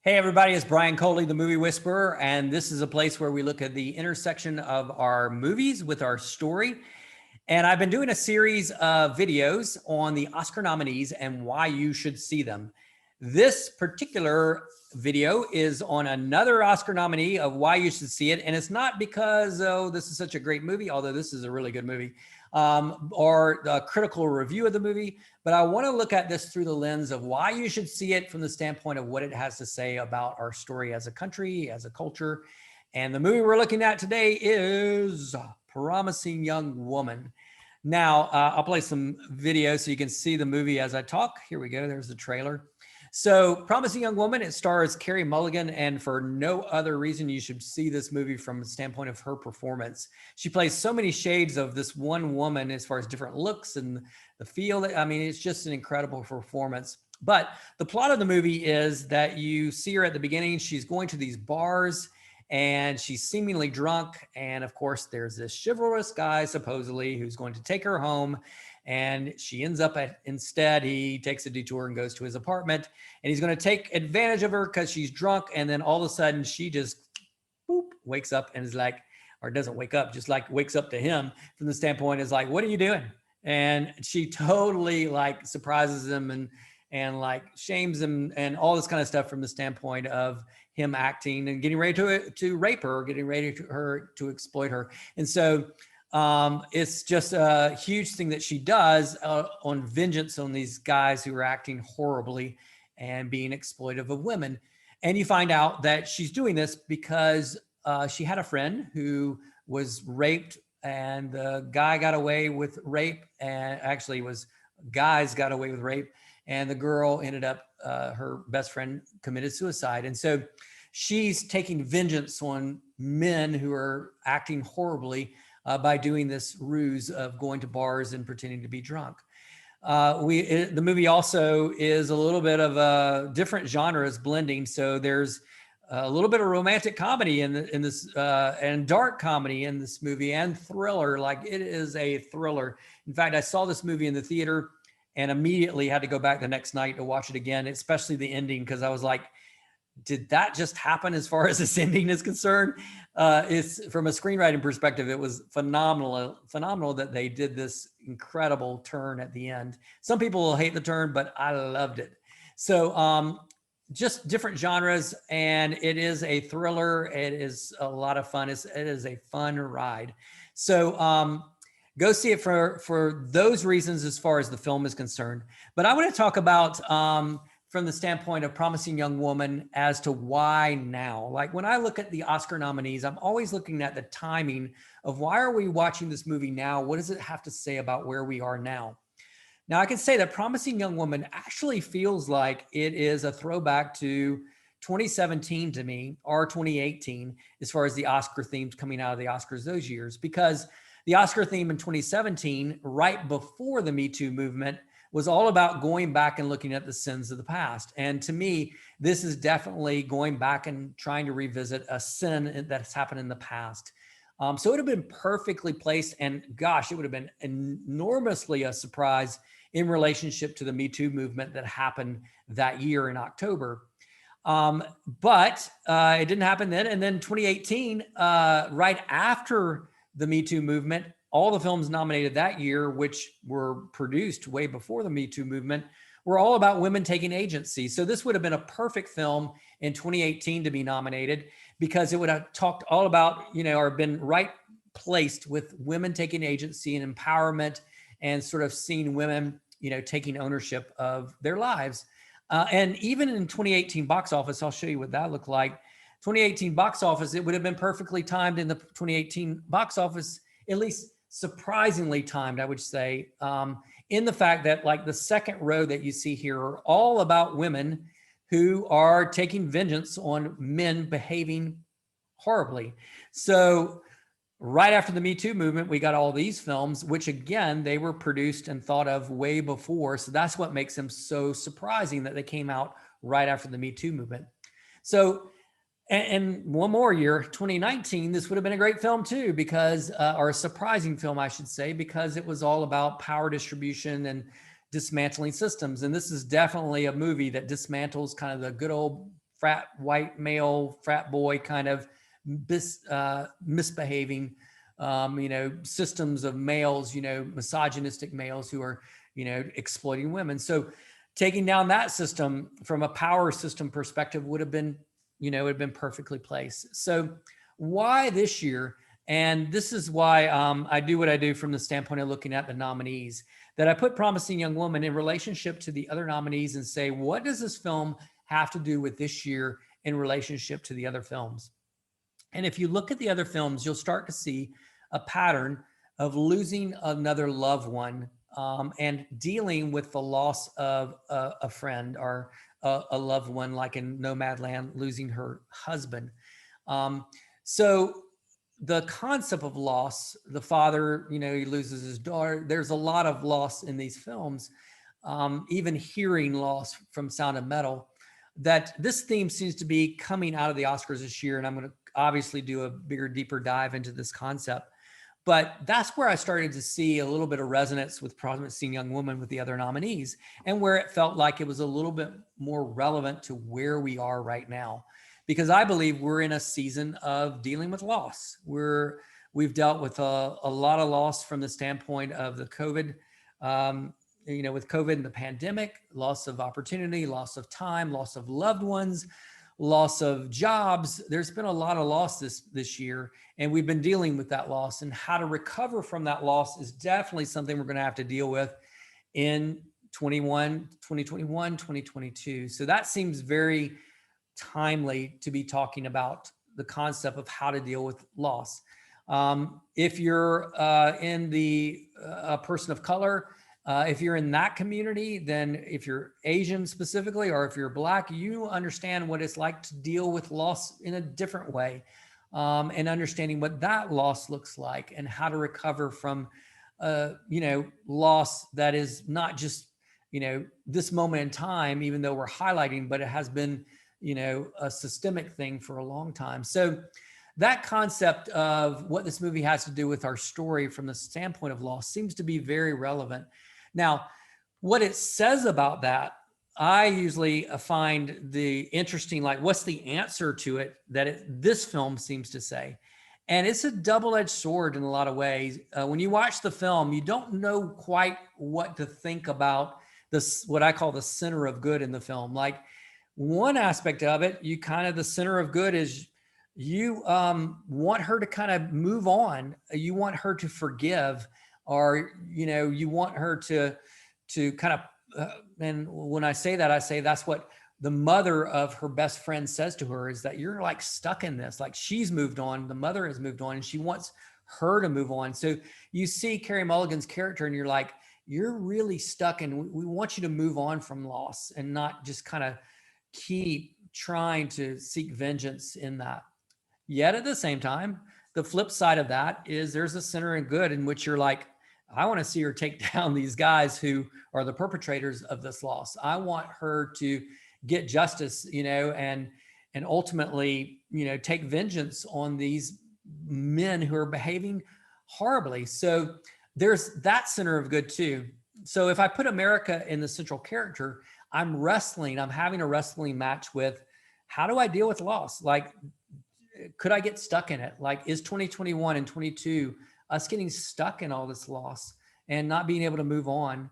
Hey everybody, it's Brian Coley, the Movie Whisperer, and this is a place where we look at the intersection of our movies with our story. And I've been doing a series of videos on the Oscar nominees and why you should see them. This particular video is on another Oscar nominee of why you should see it. And it's not because, oh, this is such a great movie, although this is a really good movie, or a critical review of the movie, but I want to look at this through the lens of why you should see it from the standpoint of what it has to say about our story as a country, as a culture. And the movie we're looking at today is Promising Young Woman. Now, I'll play some video so you can see the movie as I talk. Here we go. There's the trailer. So Promising Young Woman, it stars Carey Mulligan, and for no other reason you should see this movie from the standpoint of her performance. She plays so many shades of this one woman as far as different looks and the feel. I mean, it's just an incredible performance. But the plot of the movie is that you see her at the beginning. She's going to these bars and she's seemingly drunk. And of course, there's this chivalrous guy, supposedly, who's going to take her home. And she ends up instead, he takes a detour and goes to his apartment, and he's going to take advantage of her because she's drunk. And then all of a sudden she just wakes up and is like, or doesn't wake up, just like wakes up to him from the standpoint is like, what are you doing? And she totally like surprises him and like shames him and all this kind of stuff from the standpoint of him acting and getting ready to rape her, or getting ready to exploit her. And so it's just a huge thing that she does on vengeance on these guys who are acting horribly and being exploitive of women. And you find out that she's doing this because she had a friend who was raped, and the guy got away with rape, and actually was guys got away with rape, and the girl ended up, her best friend committed suicide. And so she's taking vengeance on men who are acting horribly by doing this ruse of going to bars and pretending to be drunk. The movie also is a little bit of a different genres blending. So there's a little bit of romantic comedy in this, and dark comedy in this movie, and thriller. Like, it is a thriller. In fact, I saw this movie in the theater and immediately had to go back the next night to watch it again, especially the ending, because I was like, did that just happen as far as this ending is concerned? It's from a screenwriting perspective, it was phenomenal that they did this incredible turn at the end. Some people will hate the turn, but I loved it. So just different genres, and it is a thriller. It is a lot of fun. It is a fun ride. So go see it for those reasons as far as the film is concerned. But I want to talk about from the standpoint of Promising Young Woman as to why now. Like, when I look at the Oscar nominees, I'm always looking at the timing of why are we watching this movie now? What does it have to say about where we are now? Now, I can say that Promising Young Woman actually feels like it is a throwback to 2017 to me, or 2018, as far as the Oscar themes coming out of the Oscars those years, because the Oscar theme in 2017, right before the MeToo movement, was all about going back and looking at the sins of the past. And to me, this is definitely going back and trying to revisit a sin that's happened in the past. So it would have been perfectly placed, and gosh, it would have been enormously a surprise in relationship to the Me Too movement that happened that year in October. But it didn't happen then. And then 2018, right after the Me Too movement, all the films nominated that year, which were produced way before the Me Too movement, were all about women taking agency. So this would have been a perfect film in 2018 to be nominated, because it would have talked all about, or been right placed with women taking agency and empowerment, and sort of seeing women, taking ownership of their lives. And even in 2018 box office, I'll show you what that looked like. 2018 box office, it would have been perfectly timed in the 2018 box office, at least surprisingly timed, I would say, in the fact that, like, the second row that you see here are all about women who are taking vengeance on men behaving horribly. So right after the Me Too movement, we got all these films, which again, they were produced and thought of way before. So that's what makes them so surprising, that they came out right after the Me Too movement. So, and one more year, 2019, this would have been a great film too, because, or a surprising film, I should say, because it was all about power distribution and dismantling systems. And this is definitely a movie that dismantles kind of the good old frat white male frat boy kind of misbehaving, systems of males, misogynistic males who are, exploiting women. So taking down that system from a power system perspective would have been, it would have been perfectly placed. So why this year? And this is why I do what I do from the standpoint of looking at the nominees, that I put Promising Young Woman in relationship to the other nominees and say, what does this film have to do with this year in relationship to the other films? And if you look at the other films, you'll start to see a pattern of losing another loved one and dealing with the loss of a friend or a loved one, like in Nomadland, losing her husband. So the concept of loss, the father, he loses his daughter. There's a lot of loss in these films, even hearing loss from Sound of Metal, that this theme seems to be coming out of the Oscars this year. And I'm going to obviously do a bigger, deeper dive into this concept. But that's where I started to see a little bit of resonance with Promising Young Woman with the other nominees, and where it felt like it was a little bit more relevant to where we are right now. Because I believe we're in a season of dealing with loss. We've dealt with a lot of loss from the standpoint of the COVID, with COVID and the pandemic, loss of opportunity, loss of time, loss of loved ones, loss of jobs. There's been a lot of loss this year, and we've been dealing with that loss. And how to recover from that loss is definitely something we're going to have to deal with in 2021, 2022. So that seems very timely to be talking about the concept of how to deal with loss. If you're in a person of color, if you're in that community, then if you're Asian specifically, or if you're Black, you understand what it's like to deal with loss in a different way, and understanding what that loss looks like and how to recover from, loss that is not just, this moment in time, even though we're highlighting, but it has been, a systemic thing for a long time. So that concept of what this movie has to do with our story from the standpoint of loss seems to be very relevant. Now, what it says about that, I usually find the interesting, like, what's the answer to it that this film seems to say? And it's a double-edged sword in a lot of ways. When you watch the film, you don't know quite what to think about this, what I call the center of good in the film. Like, one aspect of it, the center of good is you want her to kind of move on. You want her to forgive, or, you want her to kind of, and when I say that, I say that's what the mother of her best friend says to her, is that you're like stuck in this, like she's moved on, the mother has moved on, and she wants her to move on. So you see Carey Mulligan's character and you're like, you're really stuck, and we want you to move on from loss and not just kind of keep trying to seek vengeance in that. Yet at the same time, the flip side of that is there's a center and good in which you're like, I want to see her take down these guys who are the perpetrators of this loss. I want her to get justice, and ultimately, take vengeance on these men who are behaving horribly. So there's that center of good too. So if I put America in the central character, I'm having a wrestling match with, how do I deal with loss? Like, could I get stuck in it? Like, is 2021 and 22 us getting stuck in all this loss and not being able to move on?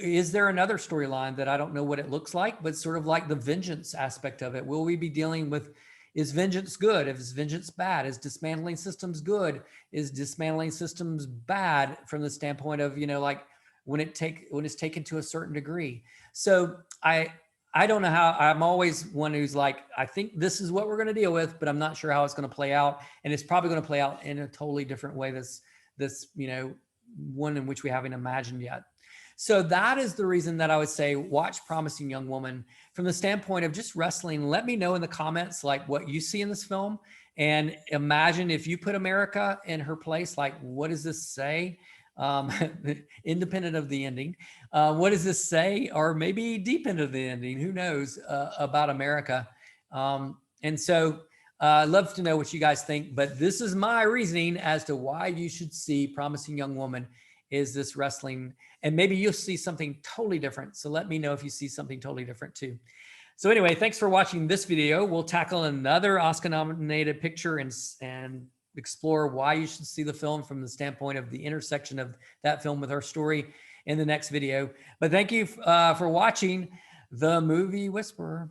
Is there another storyline that I don't know what it looks like, but sort of like the vengeance aspect of it? Will we be dealing with, is vengeance good? Is vengeance bad? Is dismantling systems good? Is dismantling systems bad from the standpoint of, like when it's taken to a certain degree? So I don't know how. I'm always one who's like, I think this is what we're going to deal with, but I'm not sure how it's going to play out. And it's probably going to play out in a totally different way. This, one in which we haven't imagined yet. So that is the reason that I would say watch Promising Young Woman from the standpoint of just wrestling. Let me know in the comments, like, what you see in this film, and imagine if you put America in her place, like, what does this say? Independent of the ending, what does this say? Or maybe deep into the ending, who knows, about America. And so I'd love to know what you guys think, but this is my reasoning as to why you should see Promising Young Woman, is this wrestling, and maybe you'll see something totally different. So let me know if you see something totally different too. So anyway, thanks for watching this video. We'll tackle another Oscar-nominated picture and explore why you should see the film from the standpoint of the intersection of that film with our story in the next video. But thank you for watching The Movie Whisperer.